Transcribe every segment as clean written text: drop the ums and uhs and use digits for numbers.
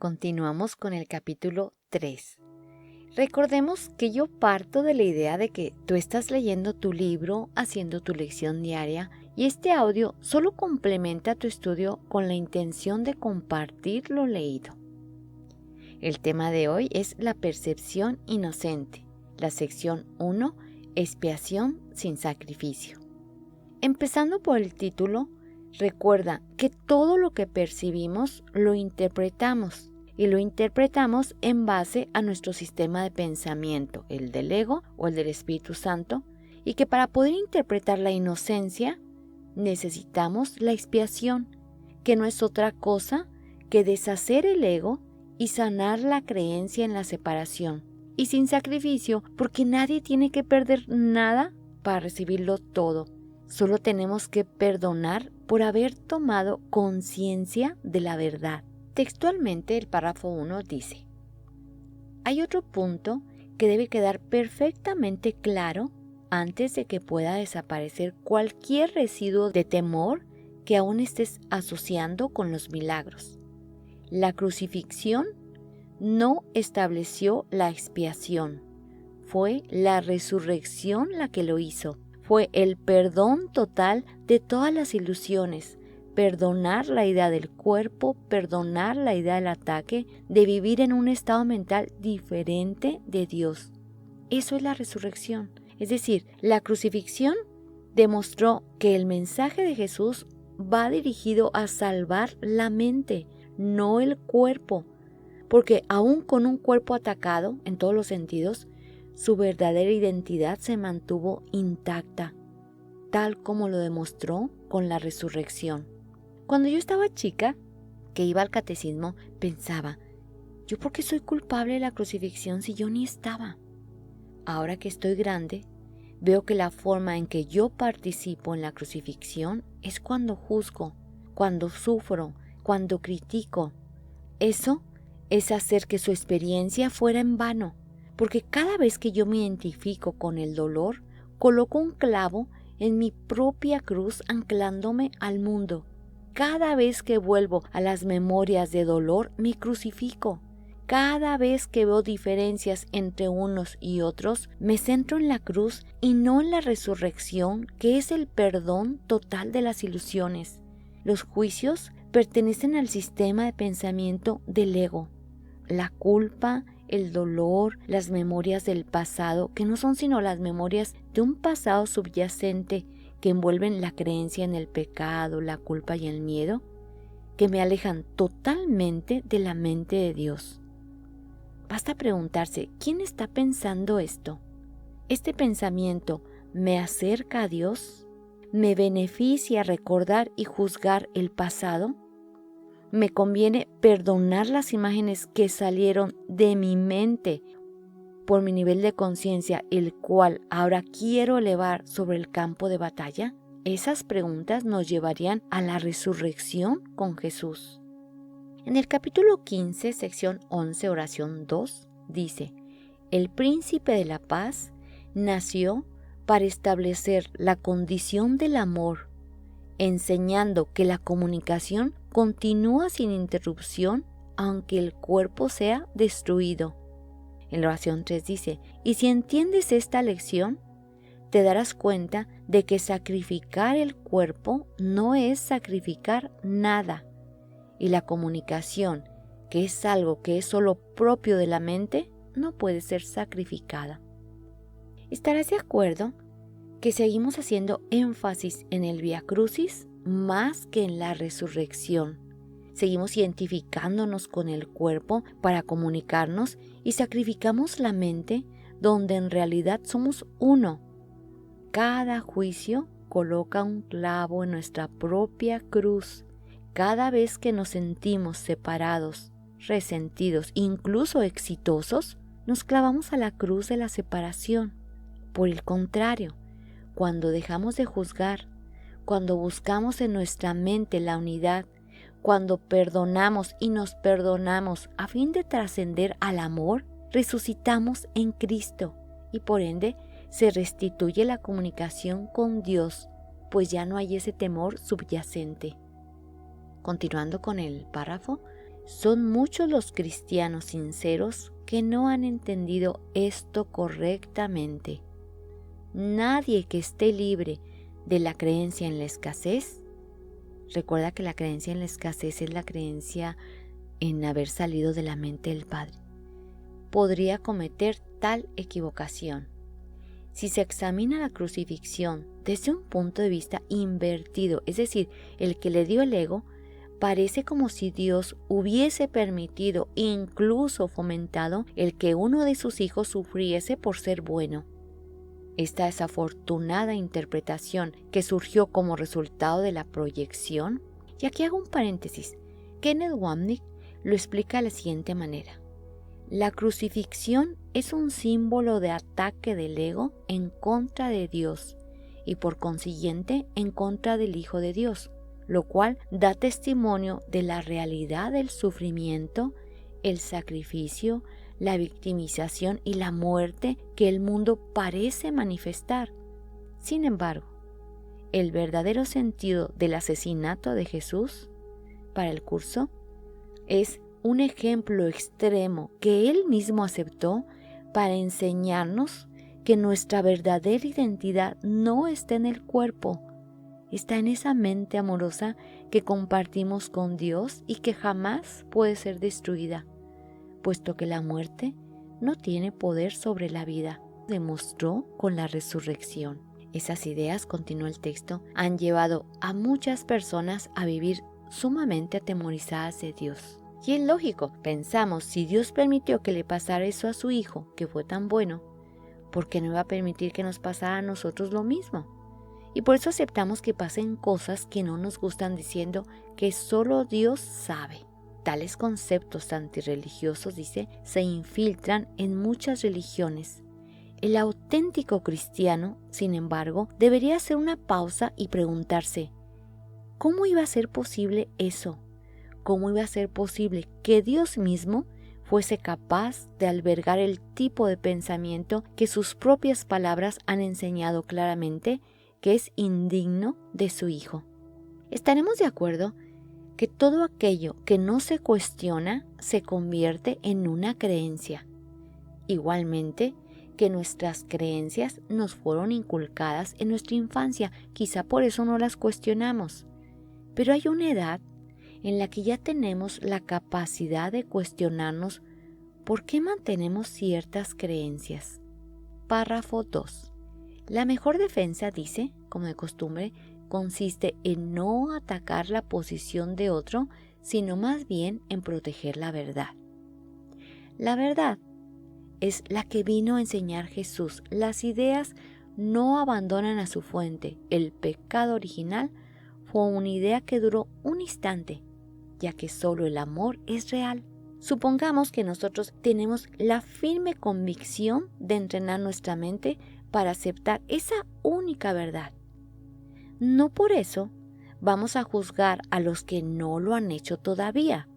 Continuamos con el capítulo 3. Recordemos que yo parto de la idea de que tú estás leyendo tu libro, haciendo tu lección diaria, y este audio solo complementa tu estudio con la intención de compartir lo leído. El tema de hoy es la percepción inocente, la sección 1, expiación sin sacrificio. Empezando por el título, recuerda que todo lo que percibimos lo interpretamos y lo interpretamos en base a nuestro sistema de pensamiento, el del ego o el del Espíritu Santo, y que para poder interpretar la inocencia necesitamos la expiación, que no es otra cosa que deshacer el ego y sanar la creencia en la separación, y sin sacrificio, porque nadie tiene que perder nada para recibirlo todo. Solo tenemos que perdonar por haber tomado conciencia de la verdad. Textualmente el párrafo 1 dice: hay otro punto que debe quedar perfectamente claro antes de que pueda desaparecer cualquier residuo de temor que aún estés asociando con los milagros. La crucifixión no estableció la expiación, fue la resurrección la que lo hizo. Fue el perdón total de todas las ilusiones, perdonar la idea del cuerpo, perdonar la idea del ataque, de vivir en un estado mental diferente de Dios. Eso es la resurrección. Es decir, la crucifixión demostró que el mensaje de Jesús va dirigido a salvar la mente, no el cuerpo, porque aún con un cuerpo atacado en todos los sentidos, su verdadera identidad se mantuvo intacta, tal como lo demostró con la resurrección. Cuando yo estaba chica, que iba al catecismo, pensaba, ¿yo por qué soy culpable de la crucifixión si yo ni estaba? Ahora que estoy grande, veo que la forma en que yo participo en la crucifixión es cuando juzgo, cuando sufro, cuando critico. Eso es hacer que su experiencia fuera en vano. Porque cada vez que yo me identifico con el dolor, coloco un clavo en mi propia cruz anclándome al mundo. Cada vez que vuelvo a las memorias de dolor, me crucifico. Cada vez que veo diferencias entre unos y otros, me centro en la cruz y no en la resurrección, que es el perdón total de las ilusiones. Los juicios pertenecen al sistema de pensamiento del ego. La culpa, el dolor, las memorias del pasado, que no son sino las memorias de un pasado subyacente que envuelven la creencia en el pecado, la culpa y el miedo, que me alejan totalmente de la mente de Dios. Basta preguntarse, ¿quién está pensando esto? ¿Este pensamiento me acerca a Dios? ¿Me beneficia recordar y juzgar el pasado? ¿Me conviene perdonar las imágenes que salieron de mi mente por mi nivel de conciencia, el cual ahora quiero elevar sobre el campo de batalla? Esas preguntas nos llevarían a la resurrección con Jesús. En el capítulo 15, sección 11, oración 2, dice: el príncipe de la paz nació para establecer la condición del amor, enseñando que la comunicación continúa sin interrupción aunque el cuerpo sea destruido. En la oración 3 dice: y si entiendes esta lección, te darás cuenta de que sacrificar el cuerpo no es sacrificar nada, y la comunicación, que es algo que es solo propio de la mente, no puede ser sacrificada. ¿Estarás de acuerdo que seguimos haciendo énfasis en el Vía Crucis más que en la resurrección? Seguimos identificándonos con el cuerpo para comunicarnos y sacrificamos la mente, donde en realidad somos uno. Cada juicio coloca un clavo en nuestra propia cruz. Cada vez que nos sentimos separados, resentidos, incluso exitosos, nos clavamos a la cruz de la separación. Por el contrario, cuando dejamos de juzgar, cuando buscamos en nuestra mente la unidad, cuando perdonamos y nos perdonamos a fin de trascender al amor, resucitamos en Cristo y por ende se restituye la comunicación con Dios, pues ya no hay ese temor subyacente. Continuando con el párrafo, Son muchos los cristianos sinceros que no han entendido esto correctamente. Nadie que esté libre de la creencia en la escasez, recuerda que la creencia en la escasez es la creencia en haber salido de la mente del Padre, podría cometer tal equivocación. Si se examina la crucifixión desde un punto de vista invertido, es decir, el que le dio el ego, parece como si Dios hubiese permitido, incluso fomentado, el que uno de sus hijos sufriese por ser bueno. Esta desafortunada interpretación que surgió como resultado de la proyección, y aquí hago un paréntesis, Kenneth Wapnick lo explica de la siguiente manera. La crucifixión es un símbolo de ataque del ego en contra de Dios y por consiguiente en contra del Hijo de Dios, lo cual da testimonio de la realidad del sufrimiento, el sacrificio, la victimización y la muerte que el mundo parece manifestar. Sin embargo, el verdadero sentido del asesinato de Jesús para el curso es un ejemplo extremo que Él mismo aceptó para enseñarnos que nuestra verdadera identidad no está en el cuerpo, está en esa mente amorosa que compartimos con Dios y que jamás puede ser destruida, puesto que la muerte no tiene poder sobre la vida, demostró con la resurrección. Esas ideas, continúa el texto, han llevado a muchas personas a vivir sumamente atemorizadas de Dios. Y es lógico, pensamos, si Dios permitió que le pasara eso a su hijo, que fue tan bueno, ¿por qué no iba a permitir que nos pasara a nosotros lo mismo? Y por eso aceptamos que pasen cosas que no nos gustan diciendo que solo Dios sabe. Tales conceptos antirreligiosos, dice, se infiltran en muchas religiones. El auténtico cristiano, sin embargo, debería hacer una pausa y preguntarse, ¿cómo iba a ser posible eso? ¿Cómo iba a ser posible que Dios mismo fuese capaz de albergar el tipo de pensamiento que sus propias palabras han enseñado claramente que es indigno de su Hijo? ¿Estaremos de acuerdo que todo aquello que no se cuestiona se convierte en una creencia? Igualmente, que nuestras creencias nos fueron inculcadas en nuestra infancia, quizá por eso no las cuestionamos. Pero hay una edad en la que ya tenemos la capacidad de cuestionarnos por qué mantenemos ciertas creencias. Párrafo 2. La mejor defensa, dice, como de costumbre, consiste en no atacar la posición de otro, sino más bien en proteger la verdad. La verdad es la que vino a enseñar Jesús. Las ideas no abandonan a su fuente. El pecado original fue una idea que duró un instante, ya que solo el amor es real. Supongamos que nosotros tenemos la firme convicción de entrenar nuestra mente para aceptar esa única verdad. No por eso vamos a juzgar a los que no lo han hecho todavía,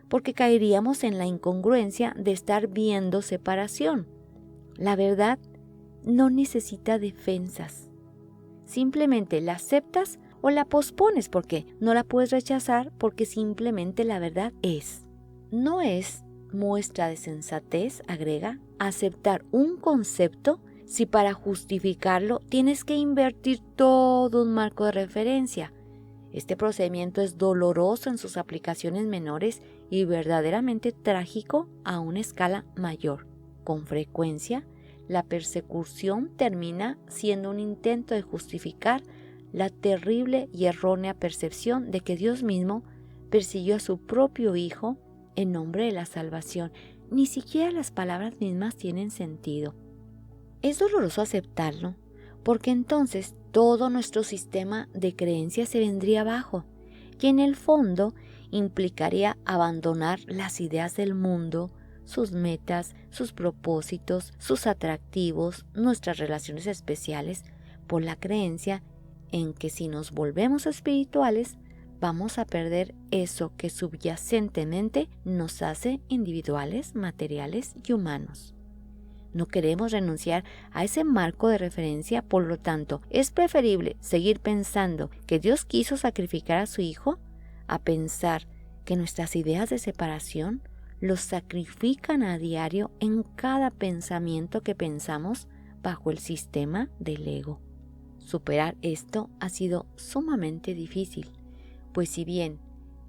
porque caeríamos en la incongruencia de estar viendo separación. La verdad no necesita defensas. Simplemente la aceptas o la pospones porque no la puedes rechazar porque simplemente la verdad es. No es muestra de sensatez, agrega, aceptar un concepto si para justificarlo tienes que invertir todo un marco de referencia. Este procedimiento es doloroso en sus aplicaciones menores y verdaderamente trágico a una escala mayor. Con frecuencia, la persecución termina siendo un intento de justificar la terrible y errónea percepción de que Dios mismo persiguió a su propio Hijo en nombre de la salvación. Ni siquiera las palabras mismas tienen sentido. Es doloroso aceptarlo, porque entonces todo nuestro sistema de creencias se vendría abajo, y en el fondo implicaría abandonar las ideas del mundo, sus metas, sus propósitos, sus atractivos, nuestras relaciones especiales, por la creencia en que si nos volvemos espirituales, vamos a perder eso que subyacentemente nos hace individuales, materiales y humanos. No queremos renunciar a ese marco de referencia, por lo tanto, es preferible seguir pensando que Dios quiso sacrificar a su Hijo a pensar que nuestras ideas de separación los sacrifican a diario en cada pensamiento que pensamos bajo el sistema del ego. Superar esto ha sido sumamente difícil, pues si bien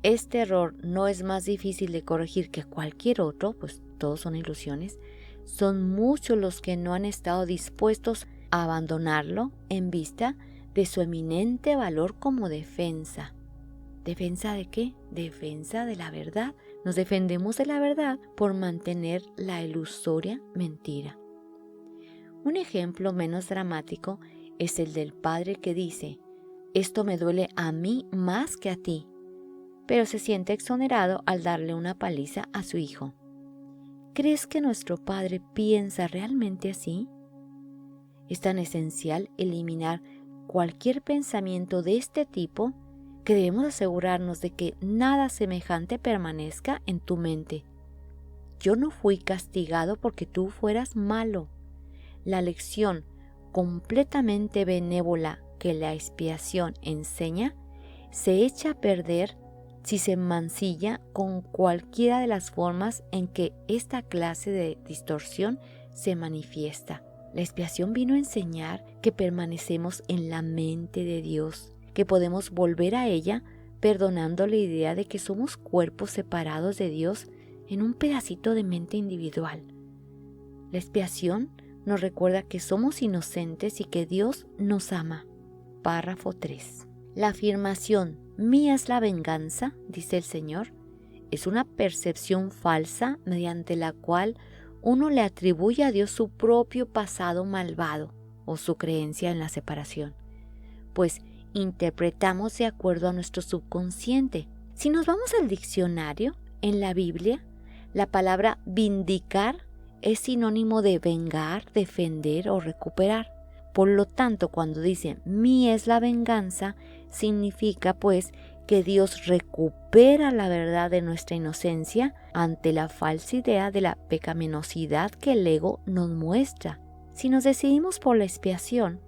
este error no es más difícil de corregir que cualquier otro, pues todos son ilusiones, son muchos los que no han estado dispuestos a abandonarlo en vista de su eminente valor como defensa. ¿Defensa de qué? Defensa de la verdad. Nos defendemos de la verdad por mantener la ilusoria mentira. Un ejemplo menos dramático es el del padre que dice: esto me duele a mí más que a ti, pero se siente exonerado al darle una paliza a su hijo. ¿Crees que nuestro Padre piensa realmente así? Es tan esencial eliminar cualquier pensamiento de este tipo que debemos asegurarnos de que nada semejante permanezca en tu mente. Yo no fui castigado porque tú fueras malo. La lección completamente benévola que la expiación enseña se echa a perder si se mancilla con cualquiera de las formas en que esta clase de distorsión se manifiesta. La expiación vino a enseñar que permanecemos en la mente de Dios, que podemos volver a ella perdonando la idea de que somos cuerpos separados de Dios en un pedacito de mente individual. La expiación nos recuerda que somos inocentes y que Dios nos ama. Párrafo 3. La afirmación «mía es la venganza», dice el Señor, es una percepción falsa mediante la cual uno le atribuye a Dios su propio pasado malvado o su creencia en la separación, pues interpretamos de acuerdo a nuestro subconsciente. Si nos vamos al diccionario, en la Biblia, la palabra vindicar es sinónimo de vengar, defender o recuperar. Por lo tanto, cuando dice «mía es la venganza», significa pues que Dios recupera la verdad de nuestra inocencia ante la falsa idea de la pecaminosidad que el ego nos muestra. Si nos decidimos por la expiación,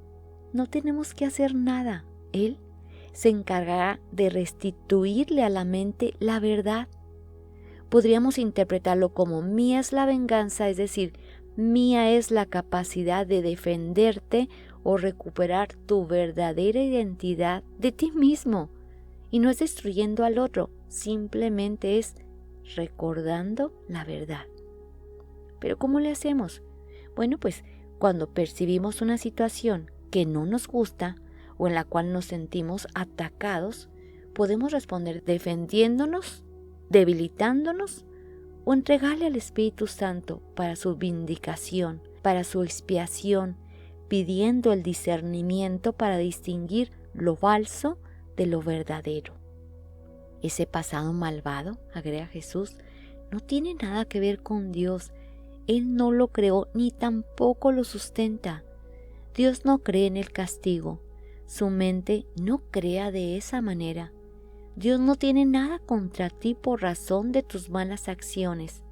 no tenemos que hacer nada. Él se encargará de restituirle a la mente la verdad. Podríamos interpretarlo como «mía es la venganza», es decir, mía es la capacidad de defenderte o recuperar tu verdadera identidad de ti mismo. Y no es destruyendo al otro, simplemente es recordando la verdad. ¿Pero cómo le hacemos? Bueno, pues cuando percibimos una situación que no nos gusta o en la cual nos sentimos atacados, podemos responder defendiéndonos, debilitándonos o entregarle al Espíritu Santo para su vindicación, para su expiación, pidiendo el discernimiento para distinguir lo falso de lo verdadero. Ese pasado malvado, agrega Jesús, no tiene nada que ver con Dios. Él no lo creó ni tampoco lo sustenta. Dios no cree en el castigo. Su mente no crea de esa manera. Dios no tiene nada contra ti por razón de tus malas acciones.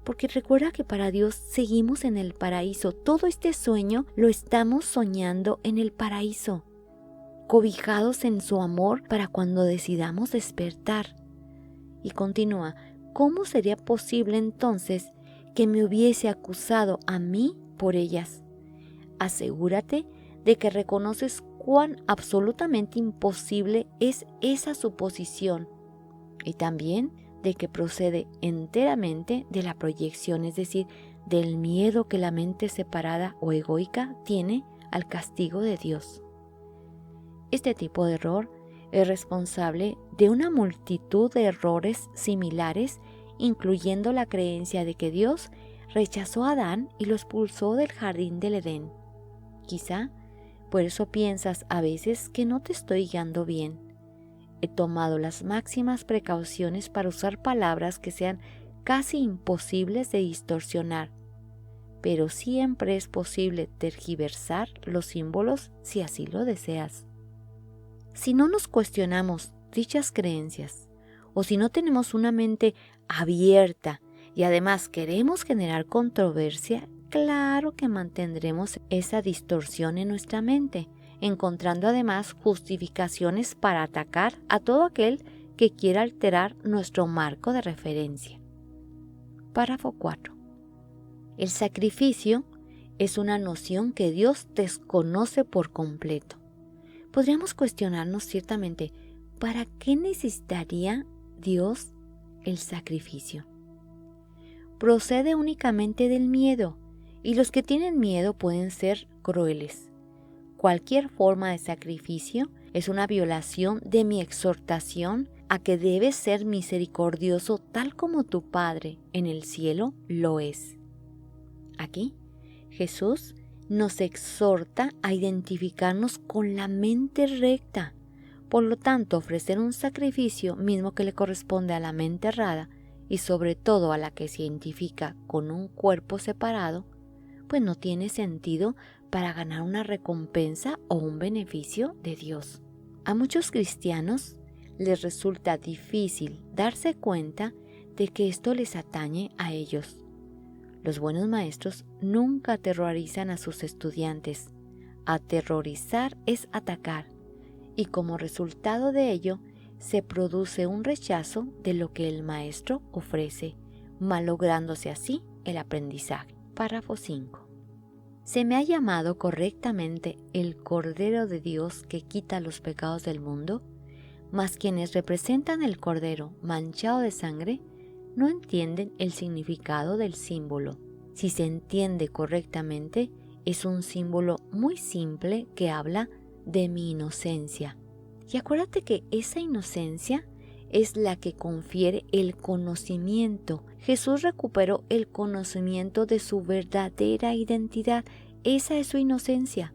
Porque recuerda que para Dios seguimos en el paraíso. Todo este sueño lo estamos soñando en el paraíso, cobijados en su amor para cuando decidamos despertar. Y continúa, ¿cómo sería posible entonces que me hubiese acusado a mí por ellas? Asegúrate de que reconoces cuán absolutamente imposible es esa suposición y también de que procede enteramente de la proyección, es decir, del miedo que la mente separada o egoica tiene al castigo de Dios. Este tipo de error es responsable de una multitud de errores similares, incluyendo la creencia de que Dios rechazó a Adán y lo expulsó del jardín del Edén. Quizá por eso piensas a veces que no te estoy guiando bien. He tomado las máximas precauciones para usar palabras que sean casi imposibles de distorsionar, pero siempre es posible tergiversar los símbolos si así lo deseas. Si no nos cuestionamos dichas creencias, o si no tenemos una mente abierta y además queremos generar controversia, claro que mantendremos esa distorsión en nuestra mente, encontrando además justificaciones para atacar a todo aquel que quiera alterar nuestro marco de referencia. Párrafo 4. El sacrificio es una noción que Dios desconoce por completo. Podríamos cuestionarnos ciertamente, ¿para qué necesitaría Dios el sacrificio? Procede únicamente del miedo, y los que tienen miedo pueden ser crueles. Cualquier forma de sacrificio es una violación de mi exhortación a que debes ser misericordioso tal como tu Padre en el cielo lo es. Aquí, Jesús nos exhorta a identificarnos con la mente recta. Por lo tanto, ofrecer un sacrificio mismo que le corresponde a la mente errada y sobre todo a la que se identifica con un cuerpo separado, pues no tiene sentido para ganar una recompensa o un beneficio de Dios. A muchos cristianos les resulta difícil darse cuenta de que esto les atañe a ellos. Los buenos maestros nunca aterrorizan a sus estudiantes. Aterrorizar es atacar, y como resultado de ello, se produce un rechazo de lo que el maestro ofrece, malográndose así el aprendizaje. Párrafo 5. Se me ha llamado correctamente el Cordero de Dios que quita los pecados del mundo, mas quienes representan el Cordero manchado de sangre no entienden el significado del símbolo. Si se entiende correctamente, es un símbolo muy simple que habla de mi inocencia. Y acuérdate que esa inocencia es la que confiere el conocimiento. Jesús recuperó el conocimiento de su verdadera identidad. Esa es su inocencia.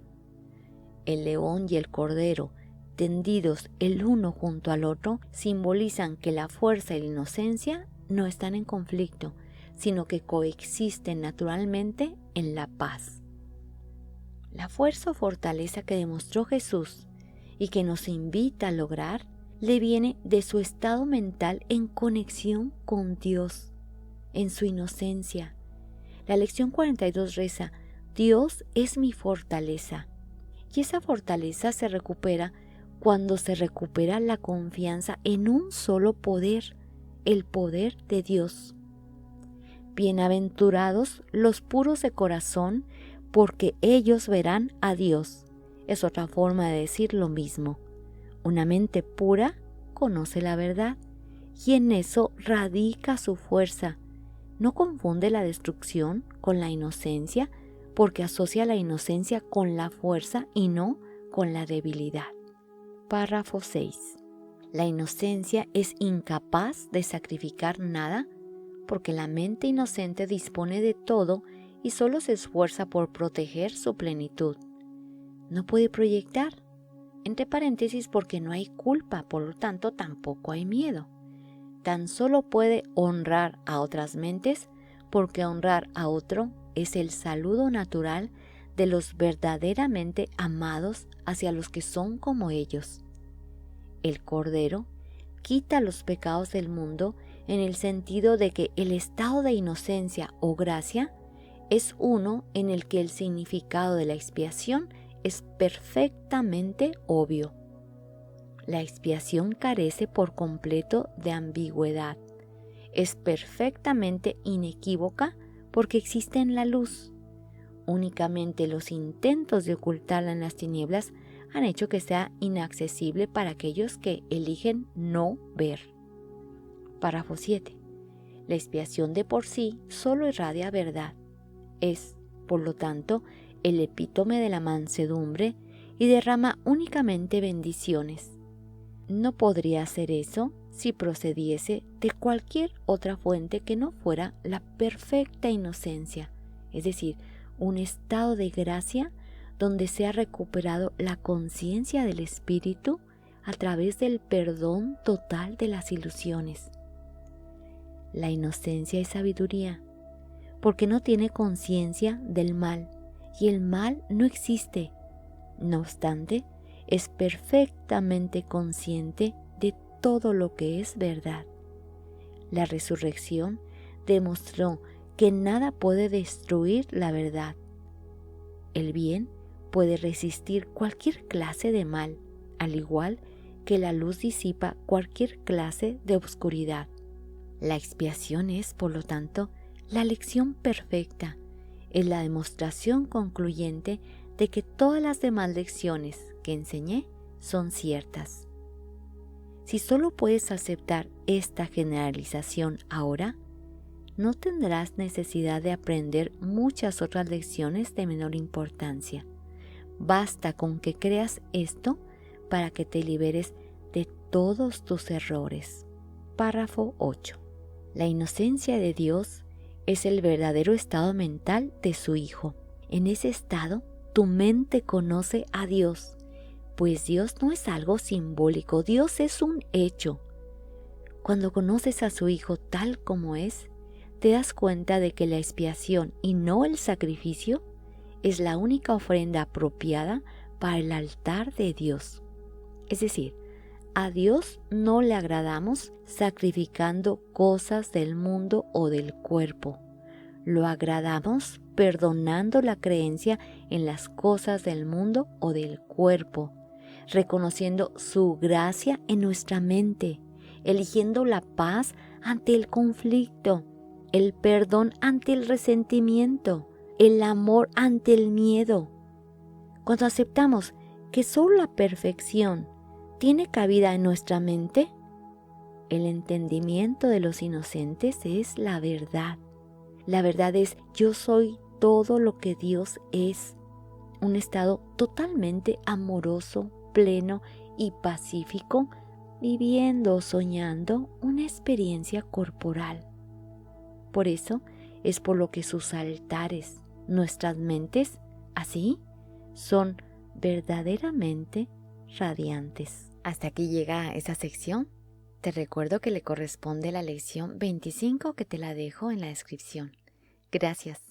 El león y el cordero, tendidos el uno junto al otro, simbolizan que la fuerza y la inocencia no están en conflicto, sino que coexisten naturalmente en la paz. La fuerza o fortaleza que demostró Jesús y que nos invita a lograr, le viene de su estado mental en conexión con Dios, en su inocencia. La lección 42 reza: Dios es mi fortaleza. Y esa fortaleza se recupera cuando se recupera la confianza en un solo poder, el poder de Dios. Bienaventurados los puros de corazón, porque ellos verán a Dios. Es otra forma de decir lo mismo. Una mente pura conoce la verdad y en eso radica su fuerza. No confunde la destrucción con la inocencia, porque asocia la inocencia con la fuerza y no con la debilidad. Párrafo 6. La inocencia es incapaz de sacrificar nada porque la mente inocente dispone de todo y solo se esfuerza por proteger su plenitud. No puede proyectar, entre paréntesis, porque no hay culpa, por lo tanto tampoco hay miedo. Tan solo puede honrar a otras mentes, porque honrar a otro es el saludo natural de los verdaderamente amados hacia los que son como ellos. El Cordero quita los pecados del mundo en el sentido de que el estado de inocencia o gracia es uno en el que el significado de la expiación es perfectamente obvio. La expiación carece por completo de ambigüedad. Es perfectamente inequívoca porque existe en la luz. Únicamente los intentos de ocultarla en las tinieblas han hecho que sea inaccesible para aquellos que eligen no ver. Párrafo 7. La expiación de por sí solo irradia verdad. Es, por lo tanto, el epítome de la mansedumbre y derrama únicamente bendiciones. No podría hacer eso si procediese de cualquier otra fuente que no fuera la perfecta inocencia, es decir, un estado de gracia donde se ha recuperado la conciencia del espíritu a través del perdón total de las ilusiones. La inocencia es sabiduría, porque no tiene conciencia del mal, y el mal no existe. No obstante, es perfectamente consciente de todo lo que es verdad. La resurrección demostró que nada puede destruir la verdad. El bien puede resistir cualquier clase de mal, al igual que la luz disipa cualquier clase de oscuridad. La expiación es, por lo tanto, la lección perfecta, es la demostración concluyente de que todas las demás lecciones que enseñé son ciertas. Si solo puedes aceptar esta generalización ahora, no tendrás necesidad de aprender muchas otras lecciones de menor importancia. Basta con que creas esto para que te liberes de todos tus errores. Párrafo 8. La inocencia de Dios es el verdadero estado mental de su Hijo. En ese estado, tu mente conoce a Dios, pues Dios no es algo simbólico, Dios es un hecho. Cuando conoces a su Hijo tal como es, te das cuenta de que la expiación y no el sacrificio es la única ofrenda apropiada para el altar de Dios. Es decir, a Dios no le agradamos sacrificando cosas del mundo o del cuerpo. Lo agradamos perdonando la creencia en las cosas del mundo o del cuerpo, reconociendo su gracia en nuestra mente, eligiendo la paz ante el conflicto, el perdón ante el resentimiento, el amor ante el miedo. Cuando aceptamos que solo la perfección tiene cabida en nuestra mente, el entendimiento de los inocentes es la verdad. La verdad es: yo soy todo lo que Dios es, un estado totalmente amoroso, pleno y pacífico, viviendo o soñando una experiencia corporal. Por eso es por lo que sus altares, nuestras mentes, así, son verdaderamente radiantes. Hasta aquí llega esa sección. Te recuerdo que le corresponde la lección 25 que te la dejo en la descripción. Gracias.